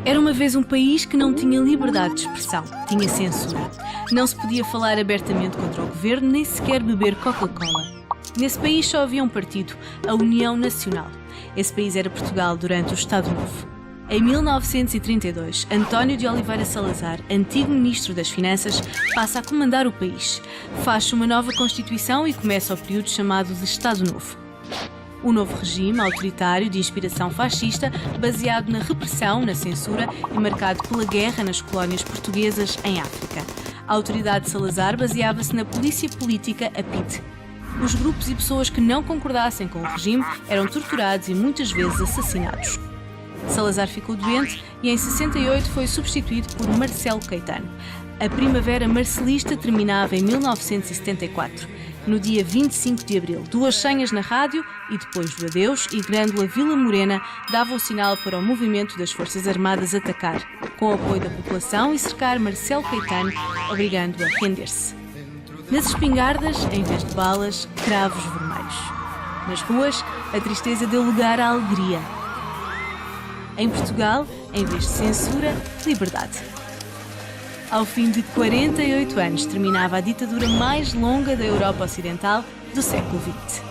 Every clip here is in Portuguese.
Era uma vez um país que não tinha liberdade de expressão, tinha censura. Não se podia falar abertamente contra o governo, nem sequer beber Coca-Cola. Nesse país só havia um partido, a União Nacional. Esse país era Portugal durante o Estado Novo. Em 1932, António de Oliveira Salazar, antigo Ministro das Finanças, passa a comandar o país. Faz uma nova Constituição e começa o período chamado de Estado Novo. O novo regime autoritário de inspiração fascista, baseado na repressão, na censura e marcado pela guerra nas colónias portuguesas em África. A autoridade de Salazar baseava-se na polícia política, a PIDE. Os grupos e pessoas que não concordassem com o regime eram torturados e muitas vezes assassinados. Salazar ficou doente e em 68 foi substituído por Marcelo Caetano. A Primavera Marcelista terminava em 1974. No dia 25 de abril, 2 senhas na rádio e depois do adeus, e Grândola Vila Morena dava o sinal para o movimento das Forças Armadas atacar, com o apoio da população, e cercar Marcelo Caetano, obrigando-o a render-se. Nas espingardas, em vez de balas, cravos vermelhos. Nas ruas, a tristeza deu lugar à alegria. Em Portugal, em vez de censura, liberdade. Ao fim de 48 anos, terminava a ditadura mais longa da Europa Ocidental do século XX.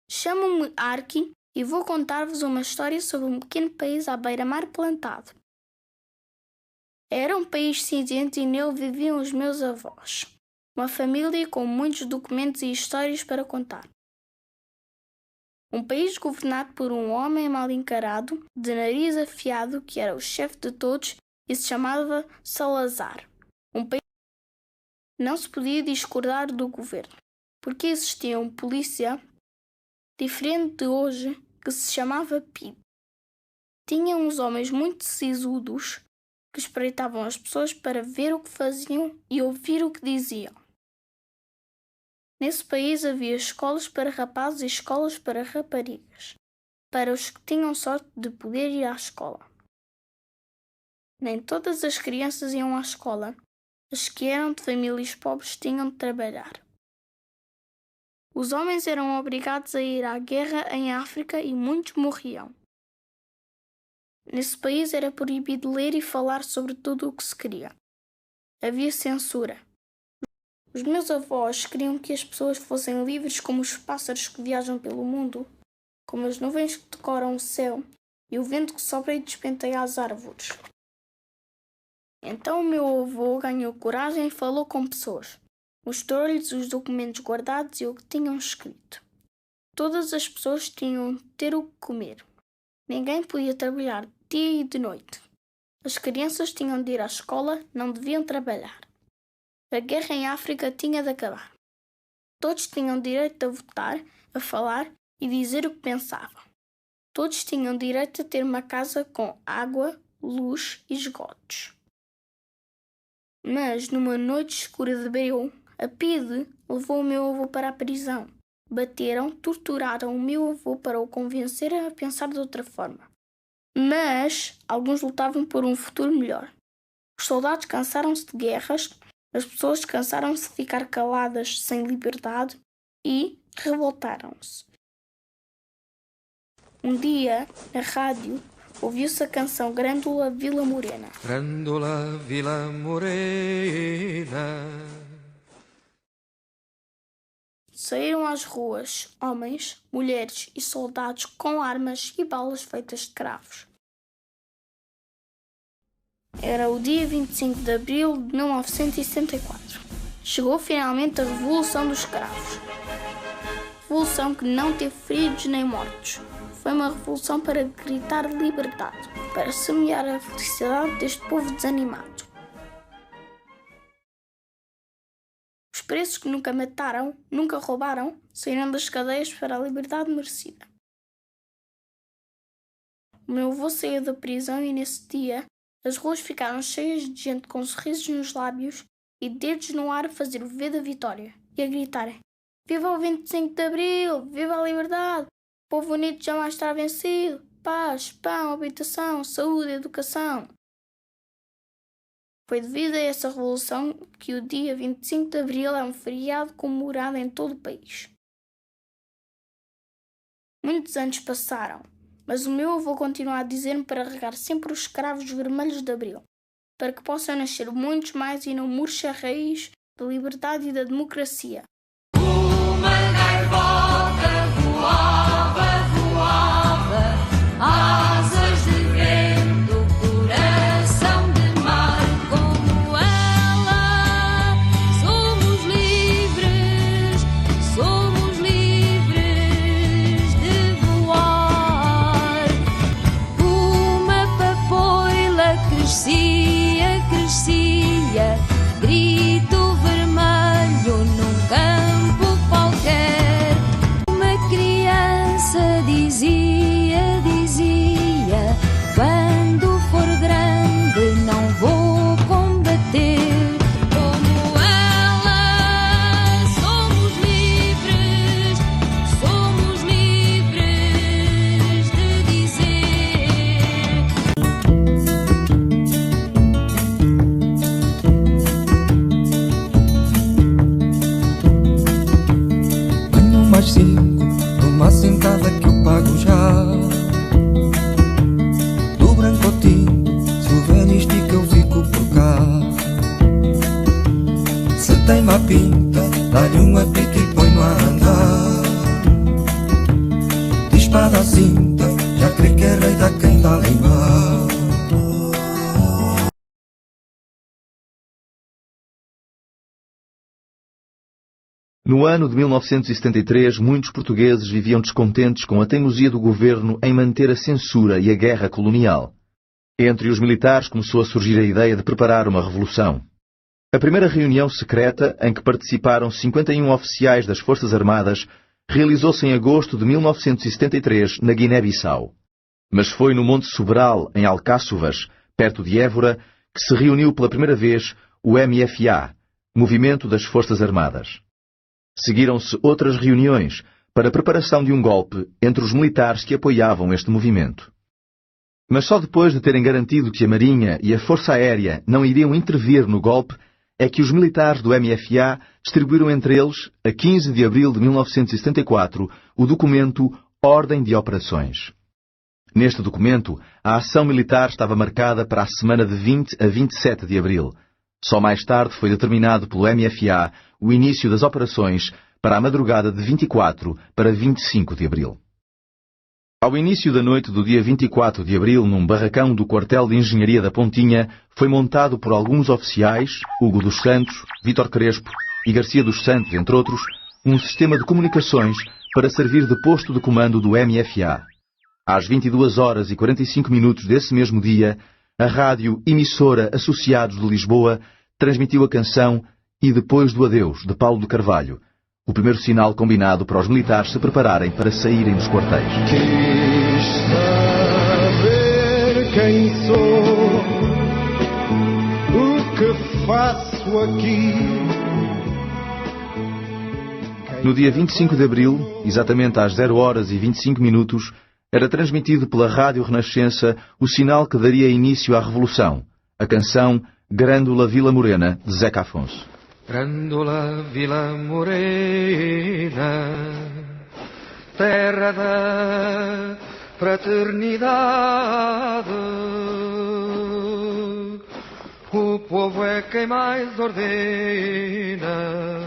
Chamo-me Arki e vou contar-vos uma história sobre um pequeno país à beira-mar plantado. Era um país cinzento e nele viviam os meus avós. Uma família com muitos documentos e histórias para contar. Um país governado por um homem mal encarado, de nariz afiado, que era o chefe de todos e se chamava Salazar. Um país que não se podia discordar do governo, porque existia um polícia diferente de hoje que se chamava PIB. Tinha uns homens muito sisudos que espreitavam as pessoas para ver o que faziam e ouvir o que diziam. Nesse país havia escolas para rapazes e escolas para raparigas, para os que tinham sorte de poder ir à escola. Nem todas as crianças iam à escola. As que eram de famílias pobres tinham de trabalhar. Os homens eram obrigados a ir à guerra em África e muitos morriam. Nesse país era proibido ler e falar sobre tudo o que se queria. Havia censura. Os meus avós queriam que as pessoas fossem livres como os pássaros que viajam pelo mundo, como as nuvens que decoram o céu e o vento que sopra e despenteia as árvores. Então o meu avô ganhou coragem e falou com pessoas. Mostrou-lhes os documentos guardados e o que tinham escrito. Todas as pessoas tinham de ter o que comer. Ninguém podia trabalhar de dia e de noite. As crianças tinham de ir à escola, não deviam trabalhar. A guerra em África tinha de acabar. Todos tinham direito a votar, a falar e dizer o que pensavam. Todos tinham direito a ter uma casa com água, luz e esgotos. Mas, numa noite escura de abril, a PIDE levou o meu avô para a prisão. Bateram, torturaram o meu avô para o convencer a pensar de outra forma. Mas alguns lutavam por um futuro melhor. Os soldados cansaram-se de guerras, as pessoas cansaram-se de ficar caladas sem liberdade e revoltaram-se. Um dia, na rádio, ouviu-se a canção Grândola Vila Morena. Grândola Vila Morena. Saíram às ruas homens, mulheres e soldados com armas e balas feitas de cravos. Era o dia 25 de abril de 1964. Chegou finalmente a Revolução dos Cravos. Revolução que não teve feridos nem mortos. Foi uma revolução para gritar liberdade, para semear a felicidade deste povo desanimado. Os presos que nunca mataram, nunca roubaram, saíram das cadeias para a liberdade merecida. O meu avô saiu da prisão e nesse dia as ruas ficaram cheias de gente com sorrisos nos lábios e dedos no ar a fazer o V da vitória e a gritarem: Viva o 25 de Abril! Viva a liberdade! O povo unido jamais estará vencido! Paz, pão, habitação, saúde, educação! Foi devido a essa revolução que o dia 25 de Abril é um feriado comemorado em todo o país. Muitos anos passaram, mas o meu avô continua a dizer-me para regar sempre os cravos vermelhos de Abril, para que possam nascer muitos mais e não murche a raiz da liberdade e da democracia. Uma gaivota voava, voava, asas de vento, coração de mar. Como ela, somos livres de voar. Uma papoila crescia, crescia, grito vermelho num campo qualquer. Uma criança dizia, dizia, quando for grande não vou combater. Como ela, somos livres de dizer. Venho mais 5, numa sentada que eu pago já. Do branco ao tinto, se o velho estica eu fico por cá. Se tem má pinta, dá-lhe um apito e põe-no a andar. De espada à cinta, já crê que é rei da quem dá língua. No ano de 1973, muitos portugueses viviam descontentes com a teimosia do governo em manter a censura e a guerra colonial. Entre os militares começou a surgir a ideia de preparar uma revolução. A primeira reunião secreta, em que participaram 51 oficiais das Forças Armadas, realizou-se em agosto de 1973, na Guiné-Bissau. Mas foi no Monte Sobral, em Alcáçovas, perto de Évora, que se reuniu pela primeira vez o MFA, Movimento das Forças Armadas. Seguiram-se outras reuniões para a preparação de um golpe entre os militares que apoiavam este movimento. Mas só depois de terem garantido que a Marinha e a Força Aérea não iriam intervir no golpe, é que os militares do MFA distribuíram entre eles, a 15 de abril de 1974, o documento Ordem de Operações. Neste documento, a ação militar estava marcada para a semana de 20 a 27 de abril. Só mais tarde foi determinado pelo MFA o início das operações para a madrugada de 24 para 25 de abril. Ao início da noite do dia 24 de abril, num barracão do quartel de engenharia da Pontinha, foi montado por alguns oficiais, Hugo dos Santos, Vítor Crespo e Garcia dos Santos, entre outros, um sistema de comunicações para servir de posto de comando do MFA. Às 22 horas e 45 minutos desse mesmo dia, a rádio Emissora Associados de Lisboa transmitiu a canção E Depois do Adeus, de Paulo de Carvalho, o primeiro sinal combinado para os militares se prepararem para saírem dos quartéis. Quis saber quem sou, o que faço aqui. No dia 25 de abril, exatamente às 0 horas e 25 minutos, era transmitido pela Rádio Renascença o sinal que daria início à Revolução, a canção Grândola Vila Morena, de Zeca Afonso. Grândola Vila Morena, terra da fraternidade, o povo é quem mais ordena.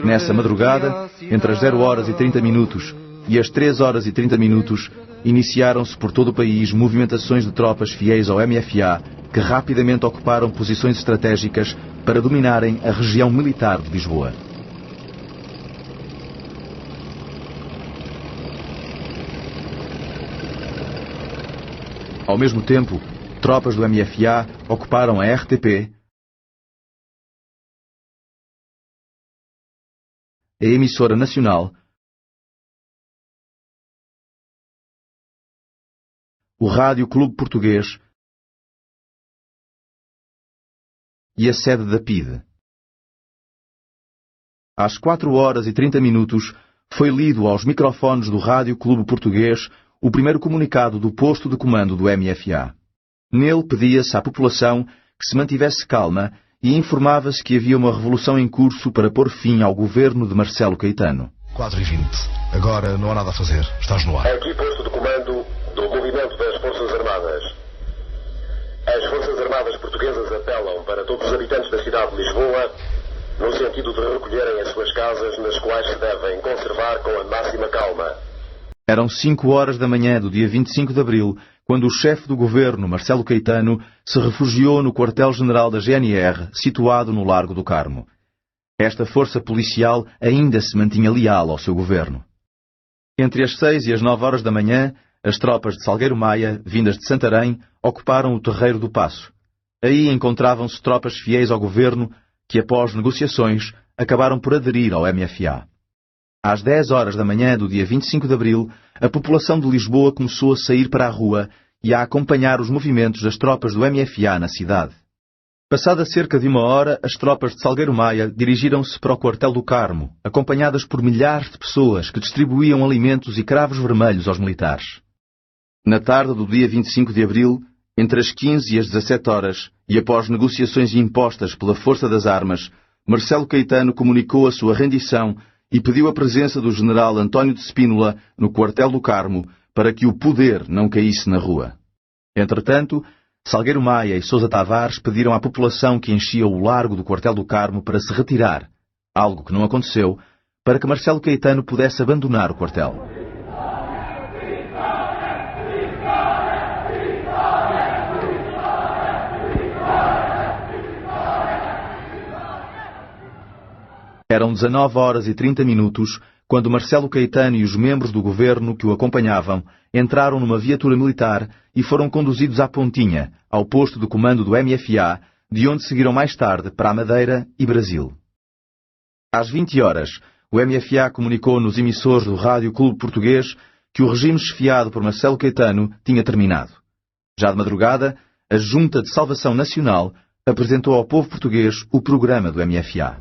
Nessa madrugada, entre as 0 horas e 30 minutos e as 3 horas e 30 minutos, iniciaram-se por todo o país movimentações de tropas fiéis ao MFA que rapidamente ocuparam posições estratégicas para dominarem a região militar de Lisboa. Ao mesmo tempo, tropas do MFA ocuparam a RTP, a emissora nacional, o Rádio Clube Português e a sede da PIDE. Às 4 horas e 30 minutos, foi lido aos microfones do Rádio Clube Português o primeiro comunicado do posto de comando do MFA. Nele pedia-se à população que se mantivesse calma e informava-se que havia uma revolução em curso para pôr fim ao governo de Marcelo Caetano. 4h20. Agora não há nada a fazer. Estás no ar. Aqui posto de comando do movimento das Forças Armadas. As Forças Armadas portuguesas apelam para todos os habitantes da cidade de Lisboa no sentido de recolherem as suas casas, nas quais se devem conservar com a máxima calma. Eram 5 horas da manhã do dia 25 de abril, quando o chefe do governo, Marcelo Caetano, se refugiou no quartel-general da GNR, situado no Largo do Carmo. Esta força policial ainda se mantinha leal ao seu governo. Entre as 6 e as 9 horas da manhã, as tropas de Salgueiro Maia, vindas de Santarém, ocuparam o Terreiro do Paço. Aí encontravam-se tropas fiéis ao governo que, após negociações, acabaram por aderir ao MFA. Às 10 horas da manhã do dia 25 de abril, a população de Lisboa começou a sair para a rua e a acompanhar os movimentos das tropas do MFA na cidade. Passada cerca de 1 hora, as tropas de Salgueiro Maia dirigiram-se para o quartel do Carmo, acompanhadas por milhares de pessoas que distribuíam alimentos e cravos vermelhos aos militares. Na tarde do dia 25 de abril, entre as 15 e as 17 horas, e após negociações impostas pela força das armas, Marcelo Caetano comunicou a sua rendição e pediu a presença do general António de Spínola no quartel do Carmo para que o poder não caísse na rua. Entretanto, Salgueiro Maia e Sousa Tavares pediram à população que enchia o largo do quartel do Carmo para se retirar, algo que não aconteceu, para que Marcelo Caetano pudesse abandonar o quartel. Eram 19 horas e 30 minutos quando Marcelo Caetano e os membros do governo que o acompanhavam entraram numa viatura militar e foram conduzidos à Pontinha, ao posto de comando do MFA, de onde seguiram mais tarde para a Madeira e Brasil. Às 20 horas, o MFA comunicou nos emissores do Rádio Clube Português que o regime chefiado por Marcelo Caetano tinha terminado. Já de madrugada, a Junta de Salvação Nacional apresentou ao povo português o programa do MFA.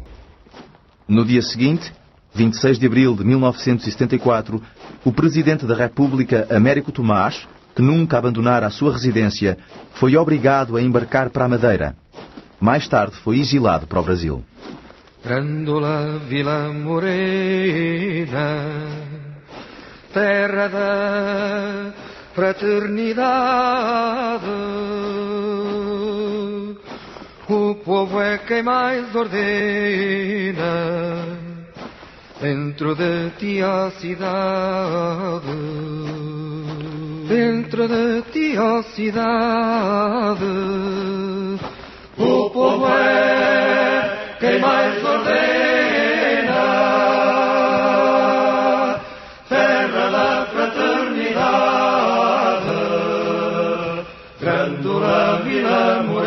No dia seguinte, 26 de abril de 1974, o Presidente da República, Américo Tomás, que nunca abandonara a sua residência, foi obrigado a embarcar para a Madeira. Mais tarde foi exilado para o Brasil. Grândola Vila Morena, terra da fraternidade, o povo é quem mais ordena, dentro de ti a cidade, dentro de ti a cidade, o povo é quem mais ordena, terra da fraternidade, Grândola Vila Morena.